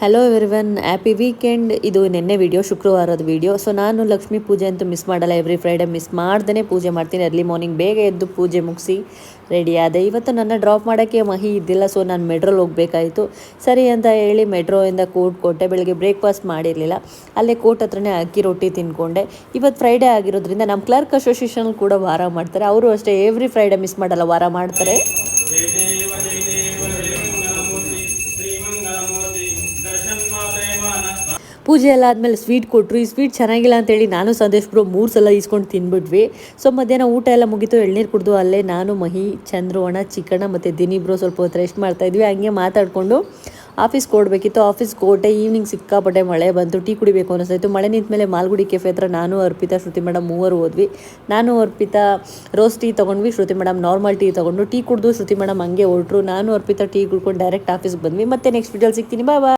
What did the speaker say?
Hello everyone, happy weekend. ಇದು ನಿನ್ನೆ video, ಶುಕ್ರವಾರದ ವಿಡಿಯೋ. ಸೊ ನಾನು ಲಕ್ಷ್ಮೀ ಪೂಜೆ ಅಂತೂ ಮಿಸ್ ಮಾಡಲ್ಲ. ಎವ್ರಿ ಫ್ರೈಡೇ ಮಿಸ್ ಮಾಡ್ದೇ ಪೂಜೆ ಮಾಡ್ತೀನಿ. ಅರ್ಲಿ ಮಾರ್ನಿಂಗ್ ಬೇಗ ಎದ್ದು ಪೂಜೆ ಮುಗಿಸಿ ರೆಡಿ ಆದೆ. ಇವತ್ತು ನನ್ನ ಡ್ರಾಪ್ ಮಾಡೋಕ್ಕೆ ಮಹಿ ಇದ್ದಿಲ್ಲ, ಸೊ ನಾನು ಮೆಟ್ರೋಲ್ಲಿ ಹೋಗಬೇಕಾಯಿತು. ಸರಿ ಅಂತ ಹೇಳಿ ಮೆಟ್ರೋಯಿಂದ ಕೋರ್ಟ್ ಕೊಟ್ಟೆ. ಬೆಳಗ್ಗೆ ಬ್ರೇಕ್ಫಾಸ್ಟ್ ಮಾಡಿರಲಿಲ್ಲ, ಅಲ್ಲೇ ಕೋರ್ಟ್ ಹತ್ರನೇ ಅಕ್ಕಿ ರೊಟ್ಟಿ ತಿನ್ಕೊಂಡೆ. ಇವತ್ತು ಫ್ರೈಡೇ ಆಗಿರೋದ್ರಿಂದ ನಮ್ಮ ಕ್ಲರ್ಕ್ ಅಸೋಸಿಯೇಷನ್ ಕೂಡ ವಾರ ಮಾಡ್ತಾರೆ. ಅವರು ಅಷ್ಟೇ ಎವ್ರಿ ಫ್ರೈಡೇ ಮಿಸ್ ಮಾಡಲ್ಲ, ವಾರ ಮಾಡ್ತಾರೆ. ಪೂಜೆ ಎಲ್ಲ ಆದಮೇಲೆ ಸ್ವೀಟ್ ಕೊಟ್ಟರು. ಈ ಸ್ವೀಟ್ ಚೆನ್ನಾಗಿಲ್ಲ ಅಂತೇಳಿ ನಾನು ಸಂದೇಶ್ ಬ್ರೋ 3 ಸಲ ಈಸ್ಕೊಂಡು ತಿನ್ಬಿಟ್ವಿ. ಸೊ ಮಧ್ಯಾಹ್ನ ಊಟ ಎಲ್ಲ ಮುಗೀತು, ಎಳ್ನೀರು ಕುಡಿದು ಅಲ್ಲೇ ನಾನು, ಮಹಿ, ಚಂದ್ರವಣ, ಚಿಕ್ಕಣ್ಣ ಮತ್ತು ದಿನಿಬ್ರು ಸ್ವಲ್ಪ ಹೊತ್ತು ರೆಸ್ಟ್ ಮಾಡ್ತಾಯಿದ್ವಿ. ಹಂಗೆ ಮಾತಾಡಿಕೊಂಡು ಆಫೀಸ್ಗೆ ಓಡಬೇಕಿತ್ತು. ಆಫೀಸ್ಗೆ ಹೊರಟೆ. ಈವ್ನಿಂಗ್ ಸಿಕ್ಕಾಪಟ್ಟೆ ಮಳೆ ಬಂತು. ಟೀ ಕುಡಿಬೇಕು ಅನ್ನಿಸ್ತಾಯಿತ್ತು. ಮಳೆ ನಿಂತ ಮೇಲೆ ಮಾಲ್ಗುಡಿ ಕೆಫೆ ಹತ್ರ ನಾನು, ಅರ್ಪಿತಾ, ಶ್ರುತಿ ಮೇಡಮ್ ಮೂವರು ಹೋದ್ವಿ. ನಾನು ಅರ್ಪಿತಾ ರೋಸ್ ಟೀ ತೊಗೊಂಡ್ವಿ, ಶ್ರುತಿ ಮೇಡಮ್ ನಾರ್ಮಲ್ ಟೀ ತೊಗೊಂಡು ಟೀ ಕುಡಿದು ಶ್ರುತಿ ಮೇಡಮ್ ಹಂಗೆ ಹೊರಟ್ರು. ನಾನು ಅರ್ಪಿತಾ ಟೀ ಕುಡ್ಕೊಂಡು ಡೈರೆಕ್ಟ್ ಆಫೀಸ್ಗೆ ಬಂದ್ವಿ. ಮತ್ತೆ ನೆಕ್ಸ್ಟ್ ವಿಡಿಯೋಲಿ ಸಿಗ್ತೀನಿ. ಬಾಯ್ ಬಾಯ್.